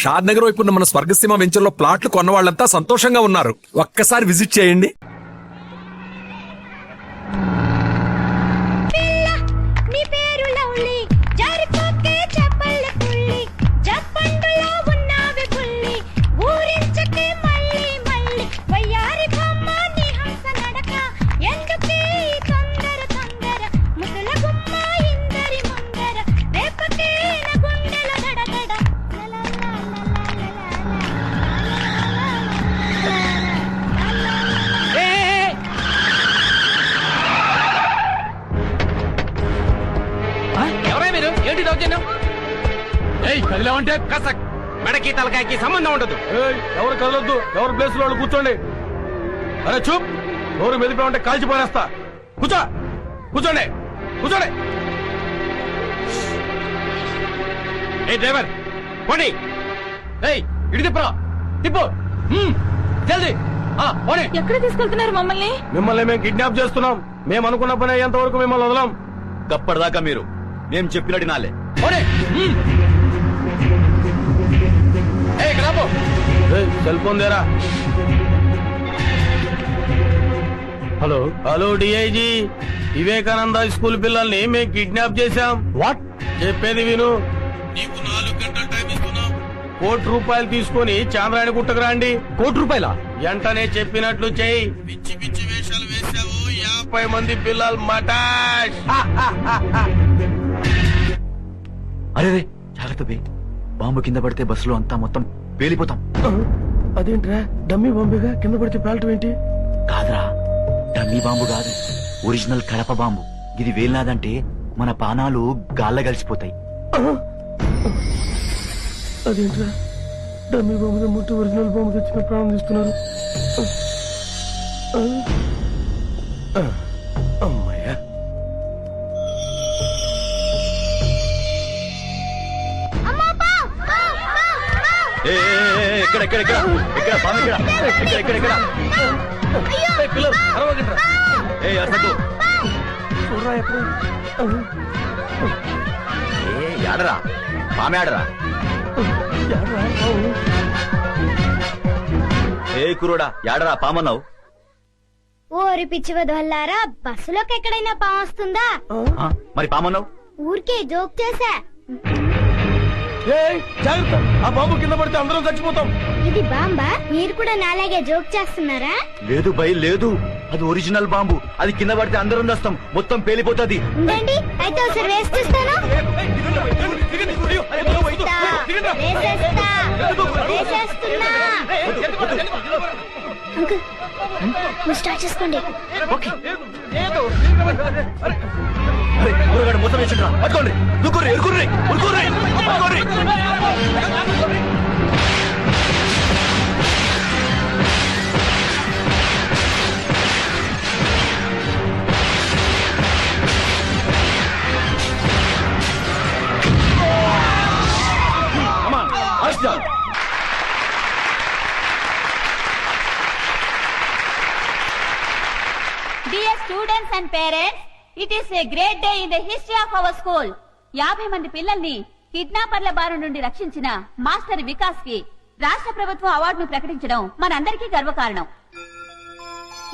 షాద్ నగర్ వైపు ఉన్న మన స్వర్గసీమ వెంచర్లో ప్లాట్లు కొన్న వాళ్ళంతా సంతోషంగా ఉన్నారు. ఒక్కసారి విజిట్ చేయండి. కదిలేమంటే కసక్ మెడకి తలకాయకి సంబంధం ఉండదు. ఎవరు కదలొద్దు, ఎవరు ప్లేస్ లో కూర్చోండి. అరే చూప్, ఎవరు మెదిపామంటే కాల్చిపోయేస్తా. కూర్చో, కూర్చోండి, కూర్చోండి. ఏ డ్రైవర్ పోనీ, ఇటు తిప్పరా, తిప్పు జల్దీ. ఎక్కడ తీసుకెళ్తున్నారు మమ్మల్ని? మిమ్మల్ని మేము కిడ్నాప్ చేస్తున్నాం. మేము అనుకున్న పని అయ్యేంత వరకు మిమ్మల్ని వదలం. గప్పటిదాకా మీరు మేము చెప్పినట్టు నాలే. సెల్ ఫోన్ దేరా. Hello hello DIG, Vivekananda school పిల్లల్ని మేము కిడ్నాప్ చేశాం. వాట్? చెప్పేది విను. నీకు 4 గంటల టైం ఇస్తున్నాం. ₹1,00,00,000 తీసుకొని చాంద్రాయణ గుట్టకు రండి. ₹1,00,00,000? వెంటనే చెప్పినట్లు చెయ్యి. పిచ్చి పిచ్చి వేషాలు వేశావు. 50 మంది పిల్లలు మటాష్. అరే జాగ్రత్త బే, బాంబు కింద పడితే బస్సులో అంతా మొత్తం పేలిపోతాం. అదేంట్రా, డమ్మీ బాంబేగా, కింద పడితే పేలటం ఏంటి? కాదురా, డమ్మీ బాంబు కాదు, ఒరిజినల్ కడప బాంబు. ఇది వేలినాదంటే మన పానాలు గాల్ల కలిసిపోతాయి. అదేంట్రా, డమ్మీ బాంబు ముట్టి ఒరిజినల్ బాంబు తెచ్చిన ప్రాణం తీస్తున్నారు. అమ్మాయ్యా. ఎక్కడ ఎక్కడ ఎక్కడ ఎక్కడ బాంబు ఎక్కడ ఎక్కడ ఎక్కడ ఎక్కడ పిల్లలు అరవగండ్రా. అసలు చూడరా ఎక్కడ. ఆడరా బామె ఆడరా. కురుడా యాడరా పామన్నావు. ఓరి పిచ్చి వదల్లారా, బస్సులోకి ఎక్కడైనా పాము వస్తుందా? మరి పామన్నావు. ఊరికే జోక్ చేశా. జాగ్రత్త, ఆ బాంబు కింద పడితే అందరం చచ్చిపోతాం. ఇది బాంబా? మీరు కూడా నాలాగే జోక్ చేస్తున్నారా? లేదు భయ్ లేదు, అది ఒరిజినల్ బాంబు. అది కింద పడితే అందరం వస్తాం, మొత్తం పేలిపోతుంది. ఉండండి, అయితే ఒకసారి వేసి చూస్తాను. మీరు స్టార్ట్ చేసుకోండి. మొత్తం వేసిండ్రా, పట్టుకోండి. దుక్కుర్రి ఎరుకుర్రి ఉరుకుర్రి పట్టుకోండి. Dear students and parents, it is a great day in the history of our school. 50 మంది పిల్లల్ని కిడ్నాపర్ల బారి నుండి రక్షించిన మాస్టర్ వికాస్ కి రాష్ట్ర ప్రభుత్వం అవార్డును ప్రకటించడం మనందరికీ గర్వకారణం.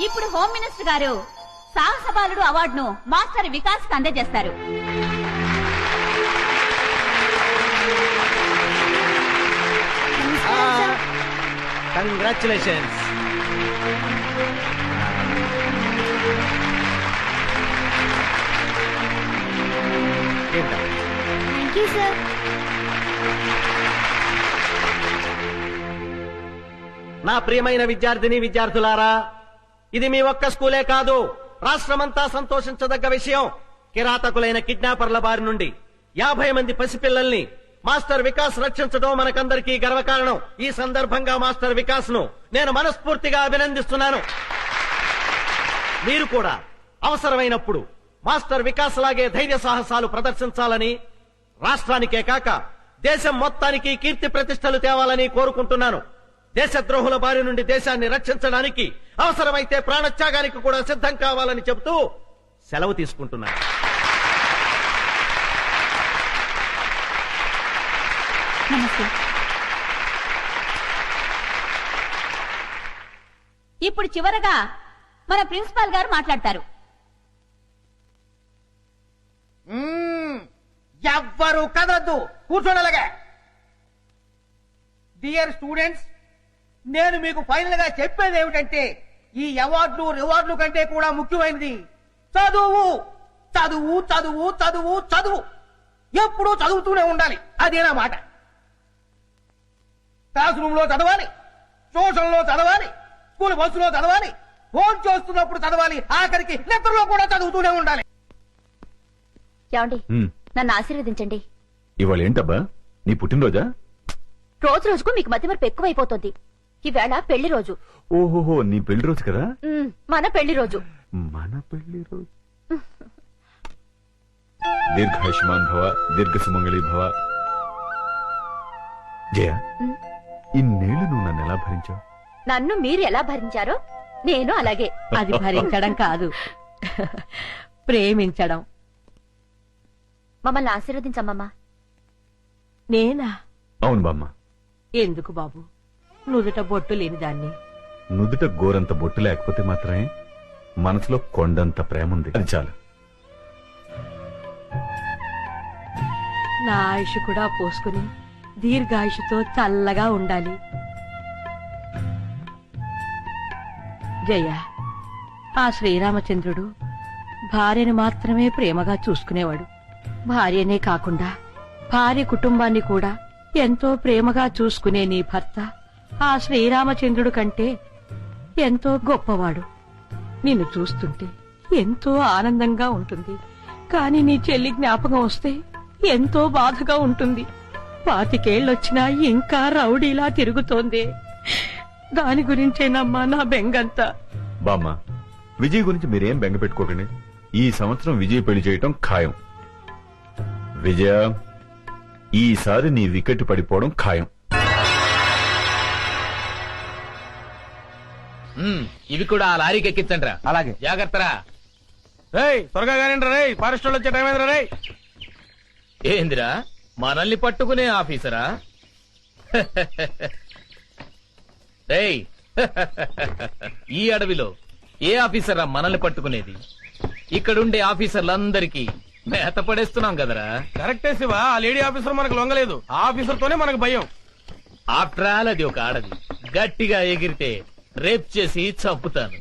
ఇప్పుడు హోమ్ మినిస్టర్ గారు సాహస బాలుడు అవార్డును మాస్టర్ వికాస్ కి అందజేస్తారు. కంగ్రాచులేషన్స్. Thank you sir. నా ప్రియమైన విద్యార్థిని విద్యార్థులారా, ఇది మీ ఒక్క స్కూలే కాదు, రాష్ట్రమంతా సంతోషించదగ్గ విషయం. కిరాతకులైన కిడ్నాపర్ల బారి నుండి 50 మంది పసిపిల్లల్ని మాస్టర్ వికాస్ రక్షించడం మనకందరికీ గర్వకారణం. ఈ సందర్భంగా మాస్టర్ వికాస్ ను నేను మనస్ఫూర్తిగా అభినందిస్తున్నాను. మీరు కూడా అవసరమైనప్పుడు మాస్టర్ వికాస్ లాగే ధైర్య సాహసాలు ప్రదర్శించాలని, రాష్ట్రానికే కాక దేశం మొత్తానికి కీర్తి ప్రతిష్టలు తేవాలని కోరుకుంటున్నాను. దేశద్రోహుల బారి నుండి దేశాన్ని రక్షించడానికి అవసరమైతే ప్రాణత్యాగానికి కూడా సిద్ధం కావాలని చెబుతూ సెలవు తీసుకుంటున్నాను. నమస్తే. ఇప్పుడు చివరగా మన ప్రిన్సిపాల్ గారు మాట్లాడతారు. ఎవ్వరు కదద్దు, కూర్చోనలాగా. డియర్ స్టూడెంట్స్, నేను మీకు ఫైనల్ గా చెప్పేది ఏమిటంటే ఈ అవార్డులు రివార్డులు కంటే కూడా ముఖ్యమైనది చదువు. చదువు చదువు చదువు చదువు, ఎప్పుడూ చదువుతూనే ఉండాలి. అదేనా మాట. క్లాస్ రూమ్ లో చదవాలి, ట్యూషన్ లో చదవాలి, స్కూల్ బస్సులో చదవాలి, ఫోన్ చేస్తున్నప్పుడు చదవాలి, ఆఖరికి నిద్రలో కూడా చదువుతూనే ఉండాలి. ఏమండి, నన్ను ఆశీర్వదించండి. ఇవాళ ఏంటబ్బా, నీ పుట్టినరోజా? రోజు రోజుకు మీకు మతిమరుపు ఎక్కువైపోతుంది. ఈవేళ పెళ్లి రోజు. ఓహోహో, నీ పెళ్లి రోజు కదా. మన పెళ్లి రోజు. మన పెళ్లి రోజు. దీర్ఘాయుష్మాన్ భవ, దీర్ఘ సుమంగళి భవ. జయ, ఇన్నేళ్లు నువ్వు నన్ను ఎలా భరించావు? నన్ను మీరు ఎలా భరించారో నేను అలాగే. అది భరించడం కాదు, ప్రేమించడం. మమ్మల్ని ఆశీర్వదించమ్మా. నేనా? అవును బామ్మ. ఎందుకు బాబు, నుదుట బొట్టు లేని దాన్ని. నుదుట గోరంత బొట్టు లేకపోతే మాత్రమే మనసులో కొండంత ప్రేమ ఉంది, అది చాలు. నా ఆయుష్ కూడా పోసుకుని దీర్ఘాయుషుతో చల్లగా ఉండాలి. జయ, ఆ శ్రీరామచంద్రుడు భార్యను మాత్రమే ప్రేమగా చూసుకునేవాడు. భార్యనే కాకుండా భార్య కుటుంబాన్ని కూడా ఎంతో ప్రేమగా చూసుకునే నీ భర్త ఆ శ్రీరామచంద్రుడు కంటే ఎంతో గొప్పవాడు. నిన్ను చూస్తుంటే ఎంతో ఆనందంగా ఉంటుంది. కాని నీ చెల్లి జ్ఞాపకం వస్తే ఎంతో బాధగా ఉంటుంది. 25 ఏళ్ళొచ్చినా ఇంకా రౌడీలా తిరుగుతోంది. దాని గురించేనమ్మా నా బెంగంతా. బామ్మ, విజయ్ గురించి మీరేం బెంగ పెట్టుకోకండి. ఈ సంవత్సరం విజయ్ పెళ్లి చేయటం ఖాయం. విజయ, ఈసారి నీ వికెట్ పడిపోవడం ఖాయం. ఇవి కూడా ఆ లారీకి ఎక్కించండి రా. అలాగే. జాగ్రత్తరా. రేయ్, త్వరగా కానిండి రేయ్, ఫారెస్ట్ వాళ్ళు వచ్చే టైం అయిందిరా రేయ్. ఏందిరా, మనల్ని పట్టుకునే ఆఫీసరా? రేయ్, ఈ అడవిలో ఏ ఆఫీసరా మనల్ని పట్టుకునేది? ఇక్కడుండే ఆఫీసర్లందరికీ మేత పడేస్తున్నాం కదరా. కరెక్టే శివ, ఆ లేడీ ఆఫీసర్ మనకు లొంగలేదు. ఆ ఆఫీసర్ తోనే మనకు భయం. ఆఫ్టర్ ఆల్ అది ఒక ఆడది. గట్టిగా ఎగిరితే రేప్ చేసి చంపుతాను.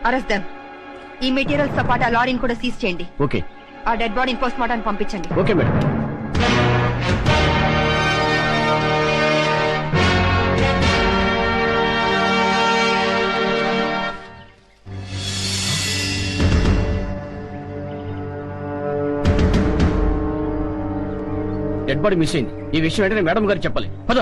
Arrest them. ఈ మెటీరియల్స్ తో పాటు ఆ లారీని కూడా సీజ్ చేయండి. ఓకే ఆ డెడ్ బాడీని పోస్ట్ మార్టం పంపించండి. Okay madam. Dead body miss అయింది. ఈ విషయం వెంటనే మేడం గారు చెప్పాలి. పద.